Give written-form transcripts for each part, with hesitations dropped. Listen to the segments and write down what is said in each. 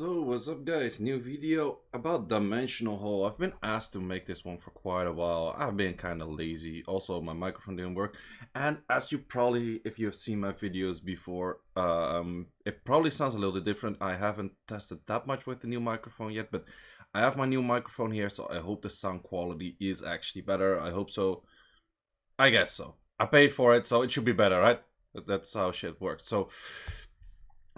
So what's up guys, new video about dimensional hole. I've been asked to make this one for quite a while. I've been kind of lazy, also my microphone didn't work, and as you probably, if you've seen my videos before, it probably sounds a little different. I haven't tested that much with the new microphone yet, but I have my new microphone here, so I hope the sound quality is actually better. I hope so. I guess so. I paid for it, so it should be better, right? That's how shit works. So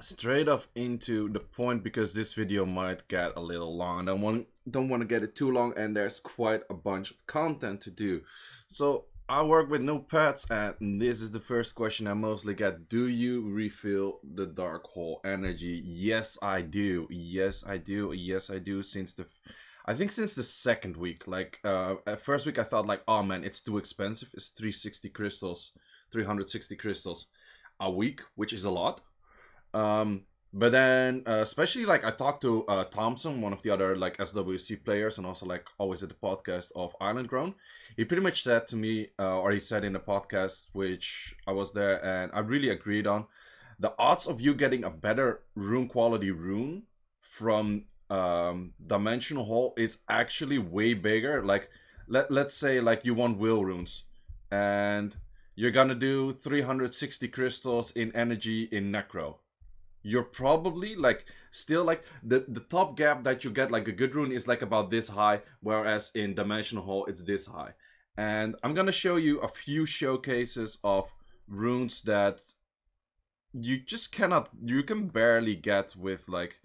straight off into the point, because this video might get a little long. I don't want to get it too long, and there's quite a bunch of content to do. So I work with notepads, and this is the first question I mostly get. Do you refill the dark hole energy? Yes, I do. Yes, I do. Yes, I do. I think since the second week. Like at first week I thought like, oh man, it's too expensive. It's 360 crystals a week, which is a lot. But then especially like I talked to Thompson, one of the other like SWC players, and also like always at the podcast of Island Grown. He pretty much said to me, or he said in the podcast which I was there and I really agreed on, the odds of you getting a better rune quality rune from dimensional hole is actually way bigger. Like let's say like you want will runes and you're gonna do 360 crystals in energy in necro. You're probably like still like the top gap that you get like a good rune is like about this high, whereas in dimensional hole it's this high. And I'm gonna show you a few showcases of runes that you can barely get with like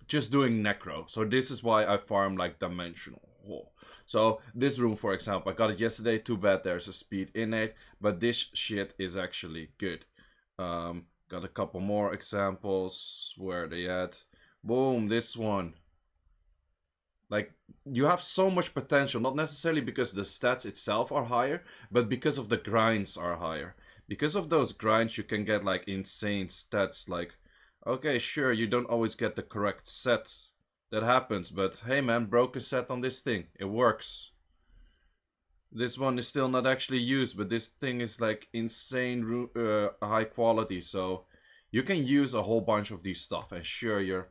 just doing necro. So this is why I farm like dimensional hole. So this rune, for example, I got it yesterday. Too bad there's a speed innate, but this shit is actually good. Got a couple more examples. Where are they at? Boom, this one. Like, you have so much potential, not necessarily because the stats itself are higher, but because of the grinds are higher. Because of those grinds, you can get like insane stats. Like, okay, sure, you don't always get the correct set. That happens, but hey man, broke a set on this thing. It works. This one is still not actually used, but this thing is like insane high quality, so you can use a whole bunch of these stuff. And sure, you're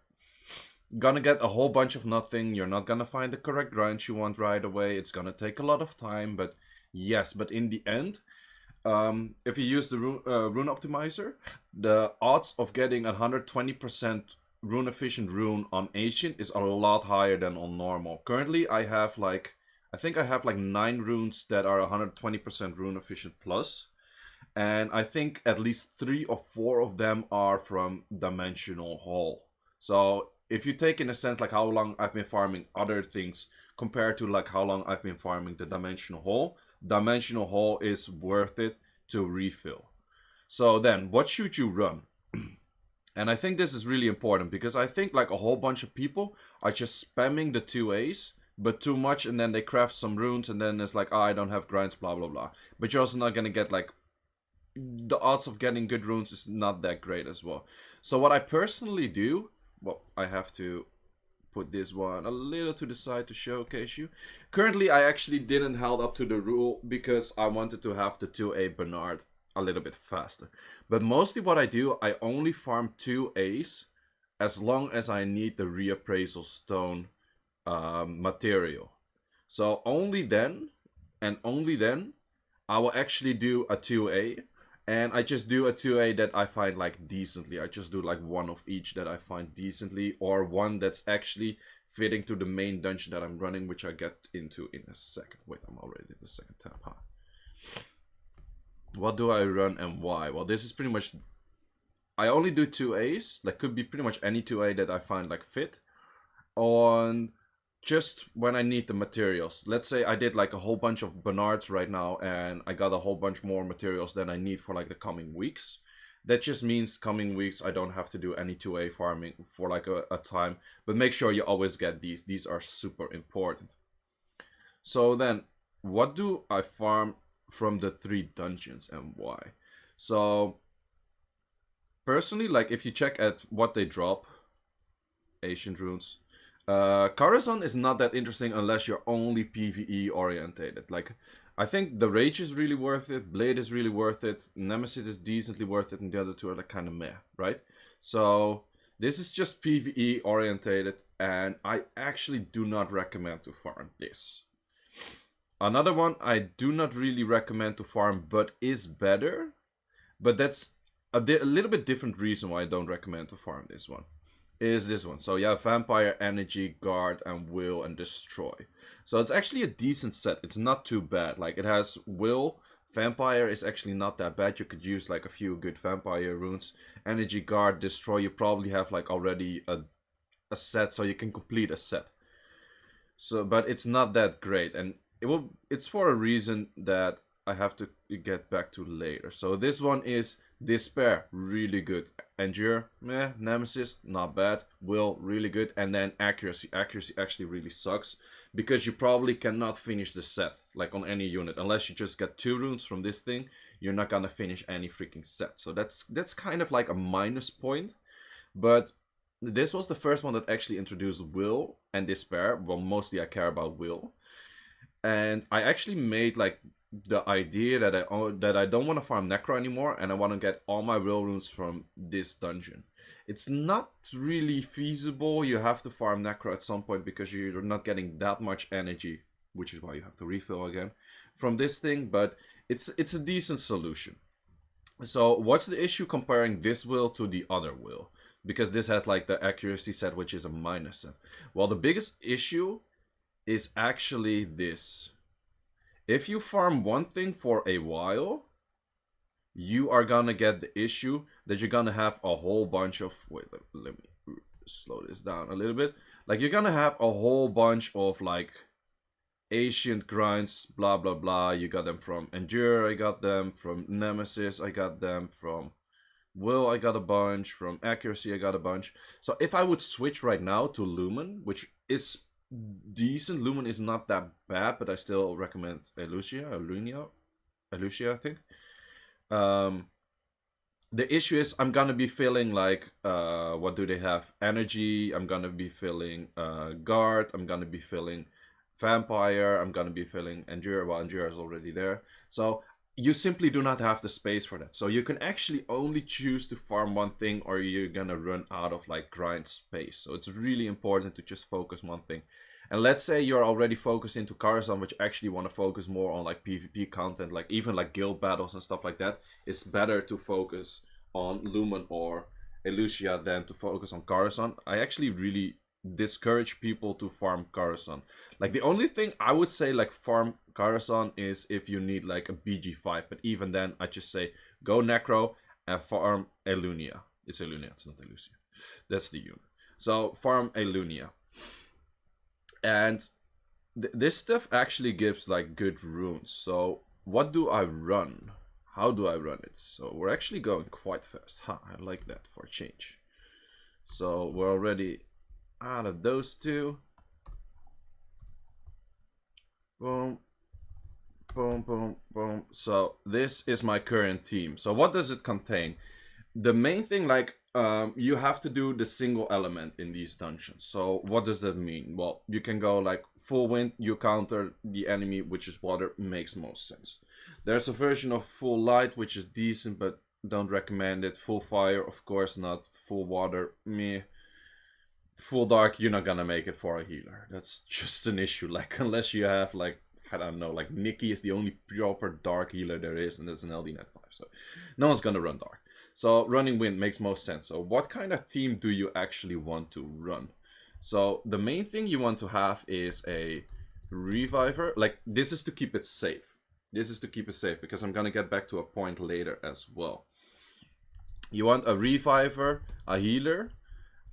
gonna get a whole bunch of nothing. You're not gonna find the correct grind you want right away. It's gonna take a lot of time, but yes. But in the end, if you use the rune optimizer, the odds of getting 120% rune efficient rune on ancient is a lot higher than on normal. Currently, I think I have like 9 runes that are 120% rune efficient plus. And I think at least 3 or 4 of them are from dimensional hole. So if you take in a sense like how long I've been farming other things compared to like how long I've been farming the dimensional hole is worth it to refill. So then what should you run? And I think this is really important, because I think like a whole bunch of people are just spamming the 2As, but too much, and then they craft some runes, and then it's like, oh, I don't have grinds, blah, blah, blah. But you're also not going to get like, the odds of getting good runes is not that great as well. So what I personally do, well, I have to put this one a little to the side to showcase you. Currently, I actually didn't held up to the rule because I wanted to have the 2A Bernard a little bit faster. But mostly what I do, I only farm 2As as long as I need the reappraisal stone material. So only then, and only then, I will actually do a 2A. And I just do a 2A that I find like decently. I just do like one of each that I find decently, or one that's actually fitting to the main dungeon that I'm running, which I get into in a second. Wait, I'm already in the second tab, huh? What do I run and why? Well, this is pretty much, I only do 2As, like could be pretty much any 2A that I find like fit on just when I need the materials. Let's say I did like a whole bunch of Bernards right now, and I got a whole bunch more materials than I need for like the coming weeks. That just means coming weeks I don't have to do any 2A farming for like a time. But make sure you always get these. These are super important. So then, what do I farm from the 3 dungeons and why? So personally, like if you check at what they drop, ancient runes, Corazon is not that interesting unless you're only PvE orientated. Like I think the Rage is really worth it, Blade is really worth it, Nemesis is decently worth it, and the other two are like kind of meh, right? So This is just PvE orientated, and I actually do not recommend to farm this. Another one I do not really recommend to farm, but is better. But that's a little bit different reason why I don't recommend to farm this one. Is this one. So yeah, Vampire, Energy, Guard, and Will, and Destroy. So it's actually a decent set. It's not too bad. Like, it has Will. Vampire is actually not that bad. You could use like a few good Vampire runes. Energy, Guard, Destroy. You probably have like already a set, so you can complete a set. So, but it's not that great, and it's for a reason that I have to get back to later. So this one is Despair, really good. Endure, meh. Nemesis, not bad. Will, really good. And then Accuracy. Accuracy actually really sucks, because you probably cannot finish the set, like on any unit. Unless you just get 2 runes from this thing, you're not gonna finish any freaking set. So that's kind of like a minus point. But this was the first one that actually introduced Will and Despair. Well, mostly I care about Will. And I actually made like the idea that I don't want to farm Necro anymore, and I want to get all my Will runes from this dungeon. It's not really feasible. You have to farm Necro at some point because you're not getting that much energy, which is why you have to refill again from this thing. But it's a decent solution. So what's the issue comparing this Will to the other Will? Because this has like the accuracy set, which is a minus set. Well, the biggest issue is actually this. If you farm one thing for a while, you are gonna get the issue that you're gonna have a whole bunch of... Wait, let me slow this down a little bit. Like, you're gonna have a whole bunch of like ancient grinds, blah blah blah. You got them from Endure, I got them from Nemesis, I got them from Will, I got a bunch from Accuracy, I got a bunch. So if I would switch right now to Lumen, which is decent. Lumen is not that bad, but I still recommend Elucia, I think. The issue is I'm gonna be filling like what do they have? Energy. I'm gonna be filling Guard. I'm gonna be filling Vampire. I'm gonna be filling Endure. Well, Endure is already there, so you simply do not have the space for that. So you can actually only choose to farm one thing, or you're gonna run out of like grind space. So it's really important to just focus one thing. And let's say you're already focused into Karazhan, which actually want to focus more on like PvP content, like even like guild battles and stuff like that. It's better to focus on Lumen or Elucia than to focus on Karazhan. I actually really discourage people to farm Karazhan. Like, the only thing I would say like farm Karazhan is if you need like a BG5, but even then I just say go Necro and farm Elunia. It's Elunia, it's not Elucia. That's the unit. So farm Elunia. And this stuff actually gives like good runes. So what do I run? How do I run it? So we're actually going quite fast. I like that for a change. So we're already out of those two. Boom, boom, boom, boom. So this is my current team. So what does it contain? The main thing, like, you have to do the single element in these dungeons. So what does that mean? Well, you can go like full wind, you counter the enemy, which is water, makes most sense. There's a version of full light, which is decent, but don't recommend it. Full fire, of course not. Full water, meh. Full dark, you're not gonna make it for a healer. That's just an issue. Like, unless you have like, I don't know, like Nikki is the only proper dark healer there is, and that's an LD net 5. So no one's gonna run dark. So running wind makes most sense. So what kind of team do you actually want to run? So the main thing you want to have is a reviver. Like, this is to keep it safe. This is to keep it safe, because I'm gonna get back to a point later as well. You want a reviver, a healer,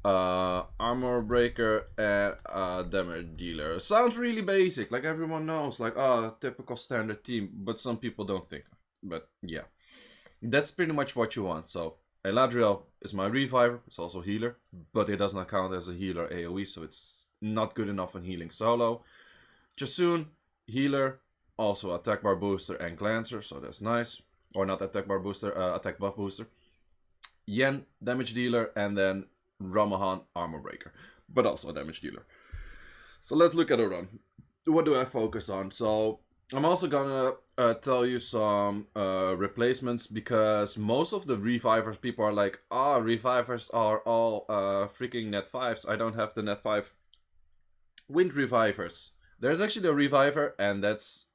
armor breaker, and a damage dealer. Sounds really basic, like everyone knows, like, oh, typical standard team, but some people don't think. But yeah, that's pretty much what you want. So Eladriel is my reviver. It's also healer, but it does not count as a healer AoE, so it's not good enough in healing solo. Jasun, healer, also attack bar booster and glancer, so that's nice. Or not attack bar booster, attack buff booster. Yen, damage dealer, and then Ramahan, armor breaker, but also a damage dealer. So let's look at a run. What do I focus on? So I'm also gonna tell you some replacements because most of the revivers people are like, ah, revivers are all freaking net fives. I don't have the net five wind revivers. There's actually a reviver, and that's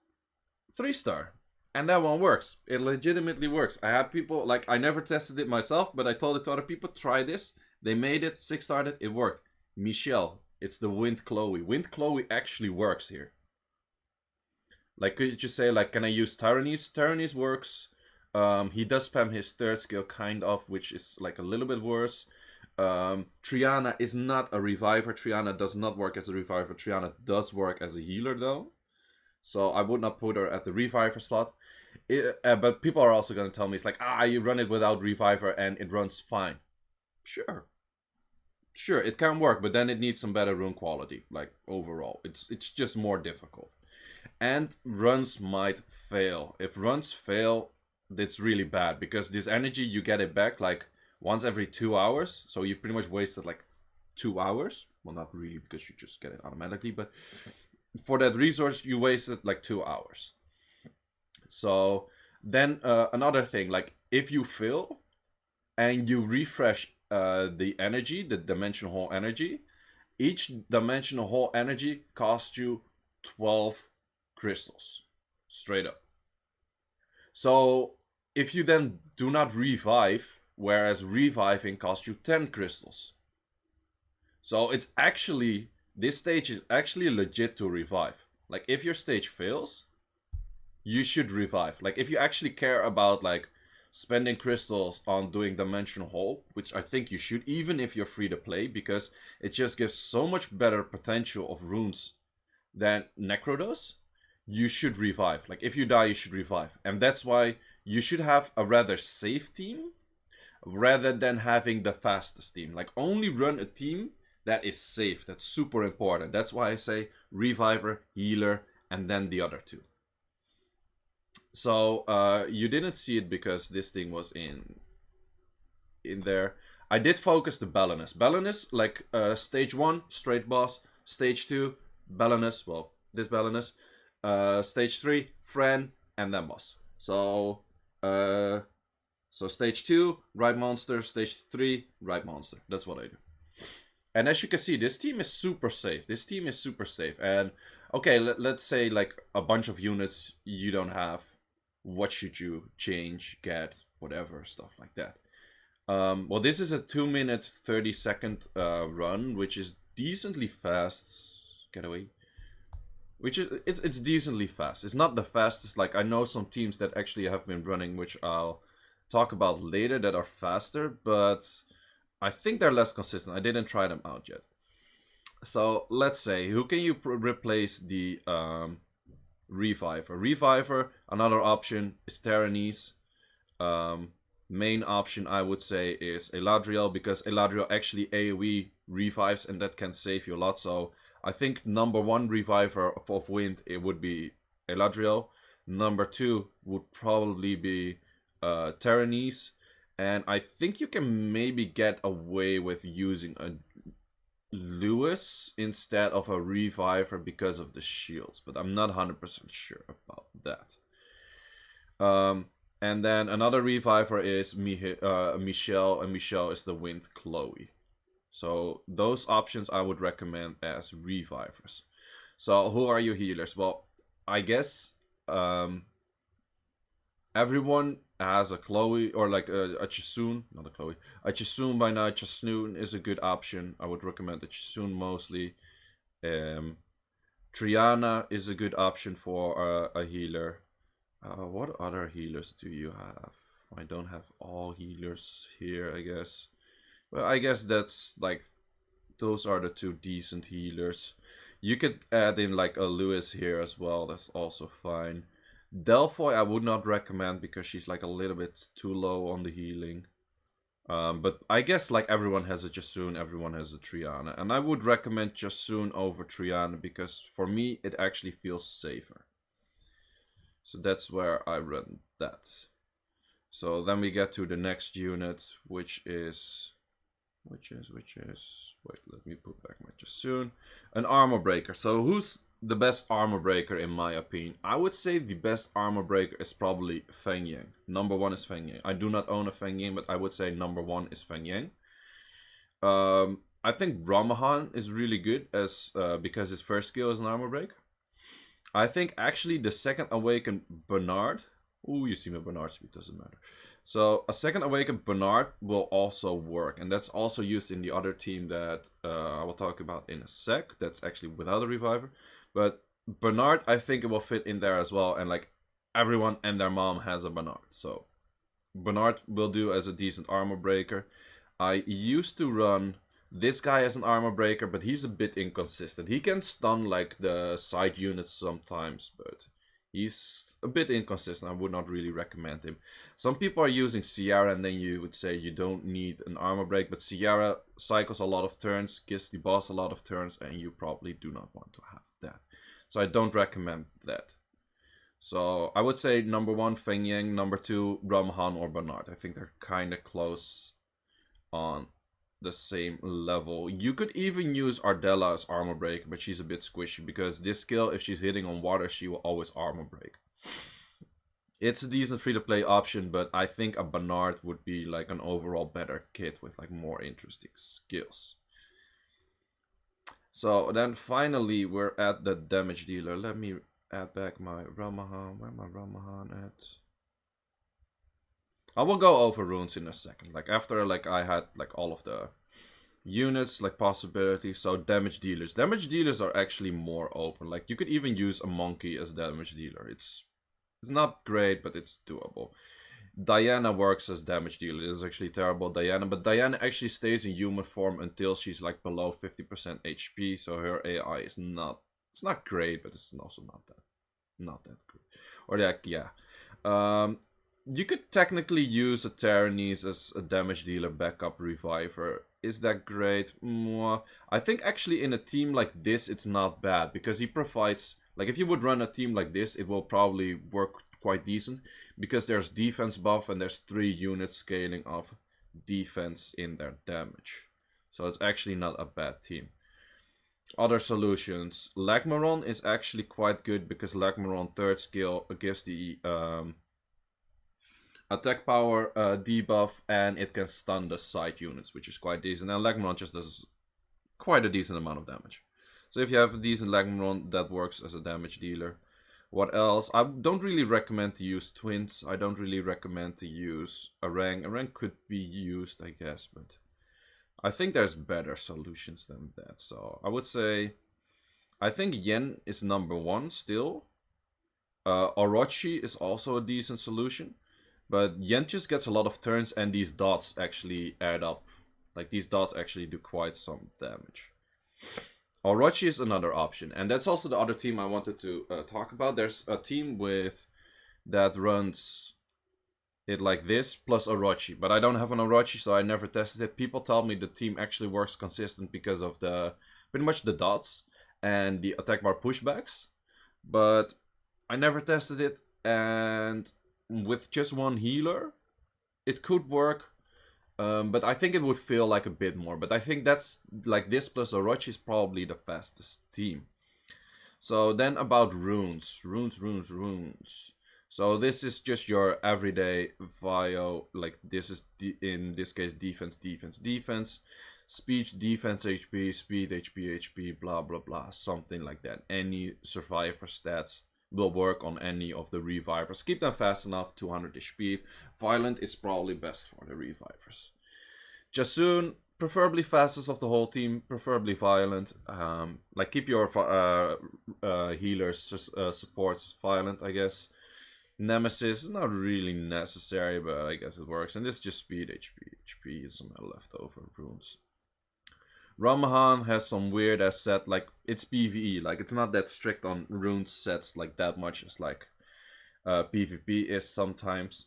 3-star, and that one works. It legitimately works. I had people like I never tested it myself, but I told it to other people, try this. They made it, 6-starred it worked. Michelle, it's the Wind Chloe. Wind Chloe actually works here. Like, could you just say, like, can I use Tyrannus? Tyrannus works. He does spam his third skill, kind of, which is, like, a little bit worse. Triana is not a reviver. Triana does not work as a reviver. Triana does work as a healer, though. So I would not put her at the reviver slot. But people are also going to tell me, it's like, you run it without reviver and it runs fine. Sure. Sure, it can work, but then it needs some better rune quality, like, overall. It's just more difficult. And runs might fail. If runs fail, it's really bad because this energy you get it back like once every 2 hours. So you pretty much wasted like 2 hours. Well, not really because you just get it automatically, but for that resource you wasted like 2 hours. So then another thing, like if you fail and you refresh the energy, the dimensional hole energy, each dimensional hole energy costs you 12 crystals straight up. So if you then do not revive, whereas reviving costs you 10 crystals. So it's actually, this stage is actually legit to revive. Like if your stage fails, you should revive. Like if you actually care about like spending crystals on doing dimensional hole, which I think you should, even if you're free to play, because it just gives so much better potential of runes than Necro does, you should revive. Like if you die, you should revive. And that's why you should have a rather safe team rather than having the fastest team. Like only run a team that is safe. That's super important. That's why I say reviver, healer, and then the other two. So you didn't see it because this thing was in there. I did focus the Balinus. Balinus, like stage 1, straight boss. Stage 2, Balinus. Well, this Balinus. Stage 3, Fran, and then boss. So stage 2, right monster. Stage 3, right monster. That's what I do. And as you can see, this team is super safe. This team is super safe. And okay, let's say like a bunch of units you don't have. What should you change, get, whatever, stuff like that. Well, this is a 2-minute 30-second run, which is decently fast. Get away. Which is it's decently fast. It's not the fastest. Like I know some teams that actually have been running, which I'll talk about later, that are faster, but I think they're less consistent. I didn't try them out yet. So let's say, who can you replace the Reviver? Reviver, another option is Tyrannus. Main option I would say is Eladriel, because Eladriel actually AoE revives and that can save you a lot. So I think number 1 reviver of wind, it would be Eladriel. Number 2 would probably be Tyrannus. And I think you can maybe get away with using a Lewis instead of a reviver because of the shields, but I'm not 100% sure about that. And then another reviver is Michelle, and Michelle is the Wind Chloe. So those options I would recommend as revivers. So who are your healers? Well, I guess everyone has a Chloe, or like a Chisoon, not a Chloe. A Chisoon by night. Chisoon is a good option. I would recommend the Chisoon mostly. Triana is a good option for a healer. What other healers do you have? I don't have all healers here, I guess. Well, I guess that's like, those are the 2 decent healers. You could add in like a Lewis here as well. That's also fine. Delphoy I would not recommend because she's like a little bit too low on the healing. But I guess like everyone has a Jasoon, everyone has a Triana. And I would recommend Jasoon over Triana because for me it actually feels safer. So that's where I run that. So then we get to the next unit, which is... Wait, let me put back my Jasoon. An Armor Breaker. So who's the best armor breaker in my opinion. I would say the best armor breaker is probably Feng Yang. Number one is Feng Yang. I do not own a Feng Yang, but I would say number one is Feng Yang. I think Ramahan is really good as because his first skill is an armor break. I think actually the second awakened Bernard. Ooh, you see my Bernard speed, doesn't matter. So a second awakened Bernard will also work, and that's also used in the other team that I will talk about in a sec. That's actually without a reviver, but Bernard, I think it will fit in there as well. And like everyone and their mom has a Bernard, so Bernard will do as a decent armor breaker. I used to run this guy as an armor breaker, but he's a bit inconsistent. He can stun like the side units sometimes, but he's a bit inconsistent. I would not really recommend him. Some people are using Sierra, and then you would say you don't need an armor break, but Sierra cycles a lot of turns, gives the boss a lot of turns, and you probably do not want to have that. So I don't recommend that. So I would say number one, Feng Yang, number two, Ramhan or Bernard. I think they're kind of close on the same level. You could even use Ardella as armor break, but she's a bit squishy because this skill, if she's hitting on water, she will always armor break. It's a decent free-to-play option, but I think a Bernard would be like an overall better kit with like more interesting skills. So then finally we're at the damage dealer. Let me add back my Ramahan. Where my Ramahan at? I will go over runes in a second. Like after like I had like all of the units, like possibilities. So damage dealers. Damage dealers are actually more open. Like you could even use a monkey as damage dealer. It's not great, but it's doable. Diana works as damage dealer. This is actually terrible, Diana. But Diana actually stays in human form until she's like below 50% HP. So her AI is not... It's not great, but it's also not that good. Or like, yeah. You could technically use a Tyrannese as a damage dealer backup reviver. Is that great? I think actually in a team like this, it's not bad. Because he provides... Like, if you would run a team like this, it will probably work quite decent. Because there's defense buff and there's 3 units scaling of defense in their damage. So it's actually not a bad team. Other solutions. Lagmaron is actually quite good because Lagmaron third skill gives the attack power debuff and it can stun the side units, which is quite decent. And Lagmaron just does quite a decent amount of damage. So if you have a decent Lagmaron, that works as a damage dealer. What else? I don't really recommend to use twins. I don't really recommend to use a Rang. A Rang could be used, I guess, but I think there's better solutions than that. So I would say, I think Yen is number one still. Orochi is also a decent solution. But Yen just gets a lot of turns and these dots actually add up. Like these dots actually do quite some damage. Orochi is another option. And that's also the other team I wanted to talk about. There's a team that runs it like this plus Orochi. But I don't have an Orochi, so I never tested it. People tell me the team actually works consistent because of the pretty much the dots and the attack bar pushbacks. But I never tested it, and with just one healer, it could work. But I think it would feel like a bit more. But I think that's like this plus Orochi is probably the fastest team. So then about runes. Runes. So this is just your everyday Vio. Like this is, in this case, defense. Speech, defense, HP, speed, HP, blah, blah, blah. Something like that. Any survivor stats will work on any of the revivers. Keep them fast enough, 200 speed. Violent is probably best for the revivers. Jasun, preferably fastest of the whole team, preferably violent. Like keep your healers supports violent, I guess. Nemesis is not really necessary, but I guess it works. And this is just speed, HP, and some leftover runes. Ramahan has some weird ass set, like it's PvE, like it's not that strict on rune sets like that much as like PvP is sometimes.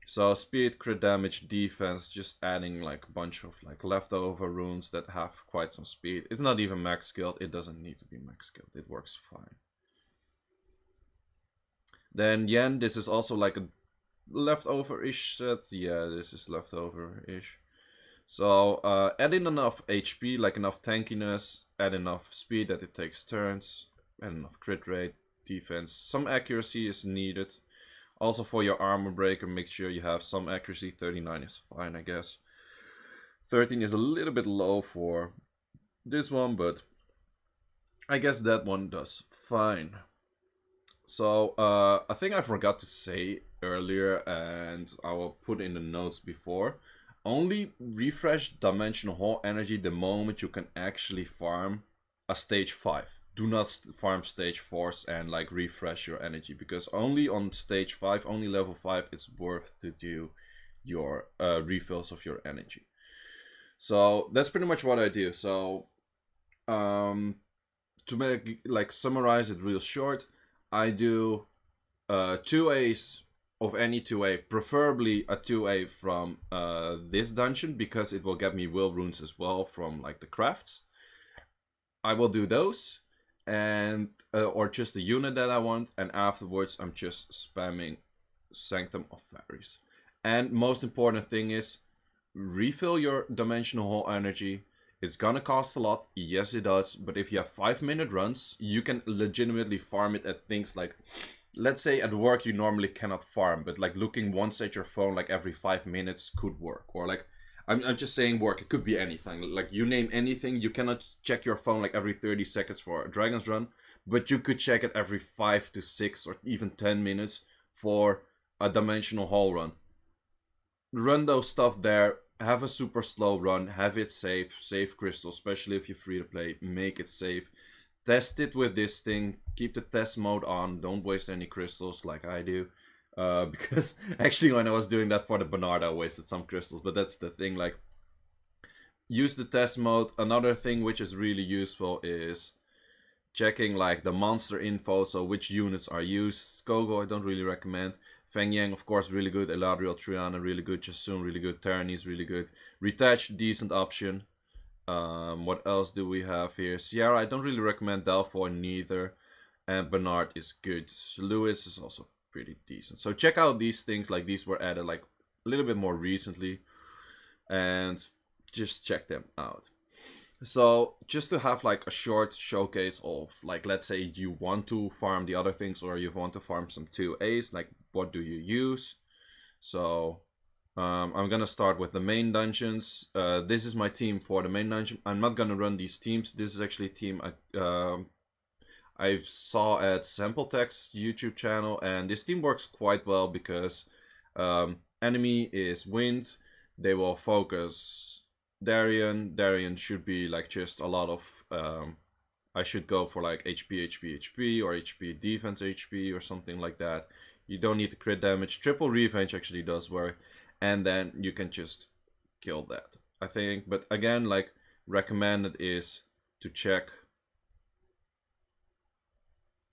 So speed, crit damage, defense, just adding like a bunch of like leftover runes that have quite some speed. It's not even max skilled, it doesn't need to be max skilled, it works fine. Then Yen, this is also like a leftover-ish set. Yeah, this is leftover-ish. So add in enough HP, like enough tankiness, add enough speed that it takes turns. and enough crit rate, defense. Some accuracy is needed. Also for your armor breaker, make sure you have some accuracy. 39 is fine, I guess. 13 is a little bit low for this one, but I guess that one does fine. So I think I forgot to say earlier, and I will put in the notes before. Only refresh dimensional hole energy the moment you can actually farm a stage 5. Do not farm stage 4s and like refresh your energy, because only on stage 5, only level 5, it's worth to do your refills of your energy. So that's pretty much what I do. So to make like summarize it real short, I do 2As of any 2A, preferably a 2A from this dungeon, because it will get me will runes as well from like the crafts. I will do those, and or just the unit that I want, and afterwards I'm just spamming Sanctum of Fairies. And most important thing is, refill your dimensional hole energy. It's gonna cost a lot, yes it does, but if you have 5-minute runs, you can legitimately farm it at things like, let's say at work you normally cannot farm, but like looking once at your phone like every 5 minutes could work. Or like, I'm just saying work, it could be anything. Like you name anything, you cannot check your phone like every 30 seconds for a Dragon's Run, but you could check it every 5 to 6 or even 10 minutes for a dimensional hole run. Run those stuff there. Have a super slow run, have it safe, save crystals, especially if you're free to play, make it safe. Test it with this thing, keep the test mode on, don't waste any crystals like I do. Because actually when I was doing that for the Bernard, I wasted some crystals, but that's the thing, like, use the test mode. Another thing which is really useful is checking like the monster info, so which units are used. Skogo I don't really recommend. Feng Yang, of course, really good. Eladriel, Triana, really good. Chasun, really good. Tyranny's really good. Retouch, decent option. What else do we have here? Sierra, I don't really recommend. Delphoi, neither. And Bernard is good. Lewis is also pretty decent. So check out these things. Like, these were added like a little bit more recently. And just check them out. So just to have like a short showcase of, like, let's say you want to farm the other things, or you want to farm some 2As, like what do you use? So I'm gonna start with the main dungeons. This is my team for the main dungeon. I'm not gonna run these teams. This is actually a team I saw at Sampletech's YouTube channel, and this team works quite well because enemy is wind. They will focus Darien should be like just a lot of I should go for like HP or HP defense HP or something like that. You don't need the crit damage. Triple revenge actually does work, and then you can just kill that, I think. But again, like, recommended is to check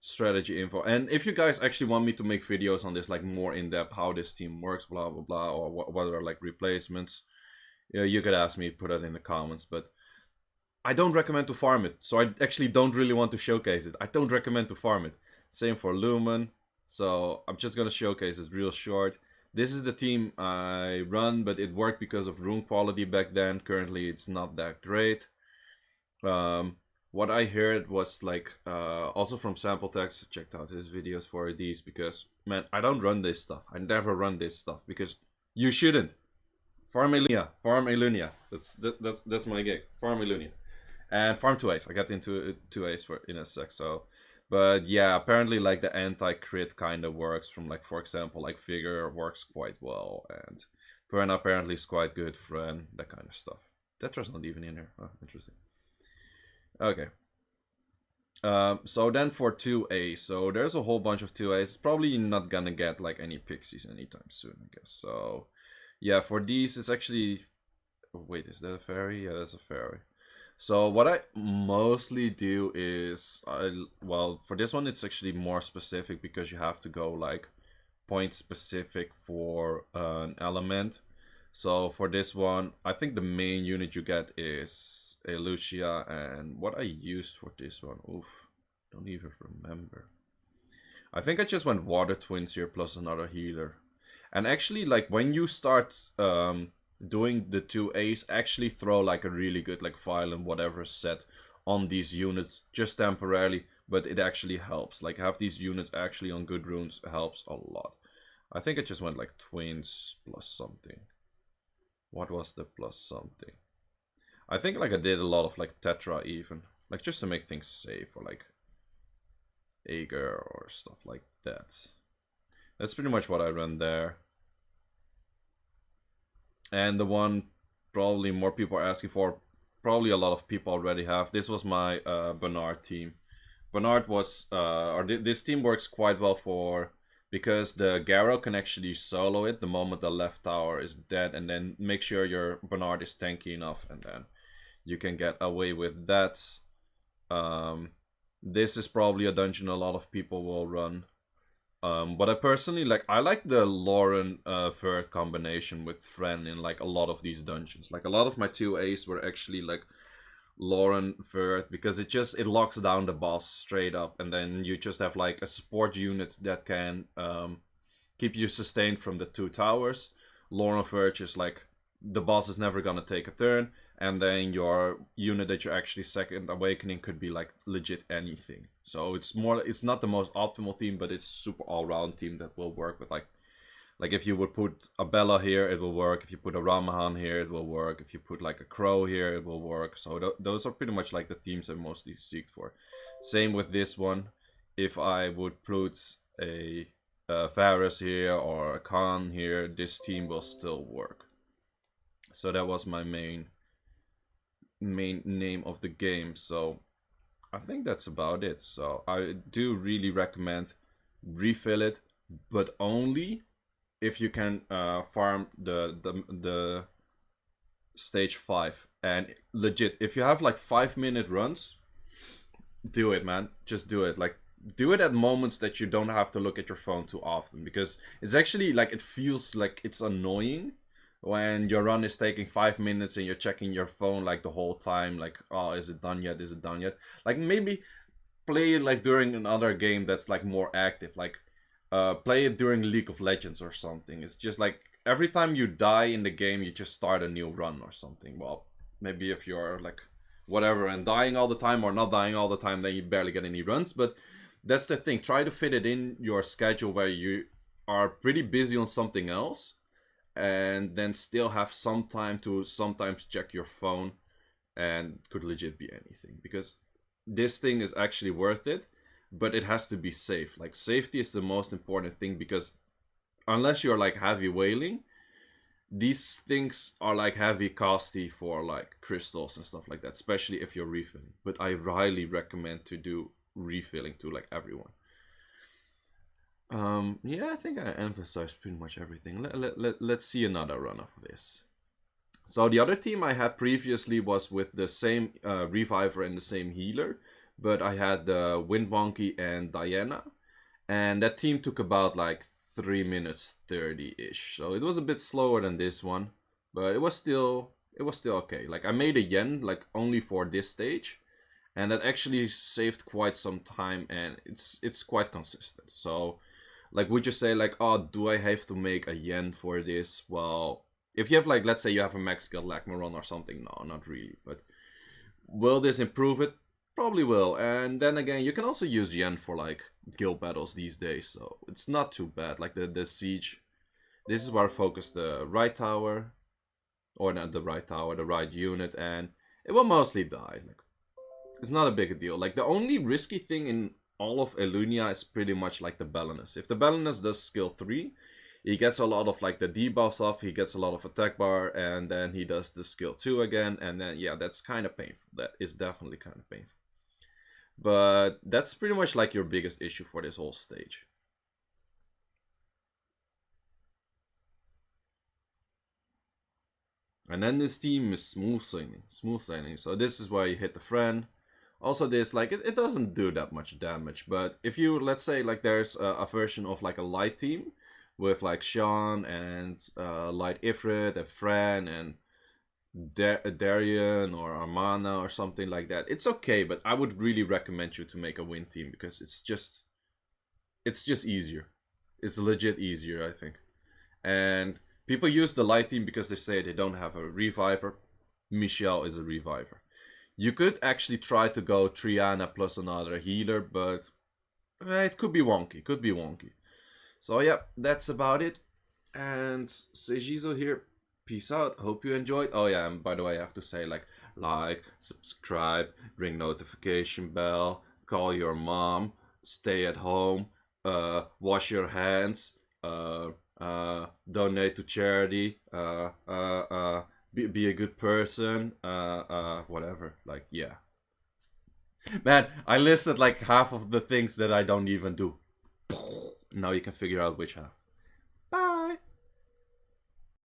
strategy info. And if you guys actually want me to make videos on this, like more in depth, how this team works, blah blah blah, or what are like replacements, yeah, you could ask me, put it in the comments. But I don't recommend to farm it, so I actually don't really want to showcase it. I don't recommend to farm it. Same for Lumen. So I'm just gonna showcase it real short. This is the team I run, but it worked because of rune quality back then. Currently it's not that great. What I heard was like, also from Sampletech, checked out his videos for these, because man, I don't run this stuff. I never run this stuff because you shouldn't. Farm Elunia. That's my gig. Farm Elunia. And farm 2As. I got into 2As for in a sec. So, but yeah, apparently like the anti-crit kind of works from, like, for example, like Figure works quite well, and Perna apparently is quite good, Fren, that kind of stuff. Tetra's not even in here. Oh, interesting. Okay. So then for 2A, so there's a whole bunch of 2As. It's probably not gonna get like any pixies anytime soon, I guess. So yeah, for these it's actually, wait, is that a fairy? Yeah, that's a fairy. So what I mostly do is, well, for this one it's actually more specific, because you have to go like point specific for an element. So for this one, I think the main unit you get is a Lucia, and what I used for this one, oof, don't even remember. I think I just went Water Twins here plus another healer. And actually, like, when you start doing the 2As, actually throw like a really good like Violent whatever set on these units just temporarily, but it actually helps. Like have these units actually on good runes helps a lot. I think it just went like twins plus something. What was the plus something? I think like I did a lot of like tetra even, like just to make things safe, or like Ager or stuff like that. That's pretty much what I run there. And the one probably more people are asking for, probably a lot of people already have. This was my Bernard team. Bernard was, this team works quite well for, because the Garrow can actually solo it the moment the left tower is dead, and then make sure your Bernard is tanky enough, and then you can get away with that. This is probably a dungeon a lot of people will run. But I personally I like the Lauren Firth combination with Fren in like a lot of these dungeons. Like a lot of my 2As were actually like Lauren Firth, because it locks down the boss straight up, and then you just have like a support unit that can keep you sustained from the 2 towers. Lauren Firth is like the boss is never gonna take a turn, and then your unit that you're actually second awakening could be like legit anything. So it's not the most optimal team, but it's super all-round team that will work with like if you would put a Bella here, it will work. If you put a Ramahan here, it will work. If you put like a Crow here, it will work. So those are pretty much like the teams I mostly seek for. Same with this one. If I would put a Varus here or a Khan here, this team will still work. So that was my main name of the game. So I think that's about it. So I do really recommend refill it, but only if you can farm the stage 5. And legit, if you have like 5-minute runs, do it, man. Just do it. Like do it at moments that you don't have to look at your phone too often, because it's actually like, it feels like it's annoying when your run is taking 5 minutes and you're checking your phone like the whole time, like, oh, is it done yet, is it done yet? Like maybe play it like during another game that's like more active, like play it during League of Legends or something. It's just like every time you die in the game, you just start a new run or something. Well, maybe if you're like whatever and dying all the time or not dying all the time, then you barely get any runs. But that's the thing, try to fit it in your schedule where you are pretty busy on something else, and then still have some time to sometimes check your phone, and could legit be anything, because this thing is actually worth it, but it has to be safe. Like safety is the most important thing, because unless you're like heavy whaling, these things are like heavy costy for like crystals and stuff like that, especially if you're refilling. But I highly recommend to do refilling to like everyone. Yeah, I think I emphasized pretty much everything. Let's see another run of this. So the other team I had previously was with the same Reviver and the same healer, but I had Wind Monkey and Diana, and that team took about like 3 minutes 30-ish. So it was a bit slower than this one, but it was still okay. Like I made a yen like only for this stage, and that actually saved quite some time, and it's quite consistent. So like, would you say like, oh, do I have to make a yen for this? Well, if you have like, let's say you have a max skill Lachmaron or something, no, not really. But will this improve it? Probably will. And then again, you can also use yen for like guild battles these days, so it's not too bad. Like the siege, this is where I focus the right tower, or not the right tower, the right unit, and it will mostly die. Like, it's not a big deal. Like the only risky thing in all of Elunia is pretty much like the Belenus. If the Belenus does skill 3, he gets a lot of like the debuffs off, he gets a lot of attack bar, and then he does the skill 2 again, and then yeah, that's kind of painful. That is definitely kind of painful. But that's pretty much like your biggest issue for this whole stage. And then this team is smooth sailing. So this is where you hit the friend. Also this, like, it doesn't do that much damage, but if you, let's say, like, there's a version of, like, a light team with, like, Sean and Light Ifrit and Fran and Darian or Armana or something like that, it's okay, but I would really recommend you to make a win team, because it's just easier. It's legit easier, I think. And people use the light team because they say they don't have a reviver. Michelle is a reviver. You could actually try to go Triana plus another healer, but it could be wonky. Could be wonky. So yeah, that's about it. And Seijizo here. Peace out. Hope you enjoyed. Oh yeah, and by the way, I have to say like, subscribe, ring notification bell, call your mom, stay at home, wash your hands, donate to charity, be a good person, whatever. Like yeah, man, I listed like half of the things that I don't even do. Now you can figure out which half.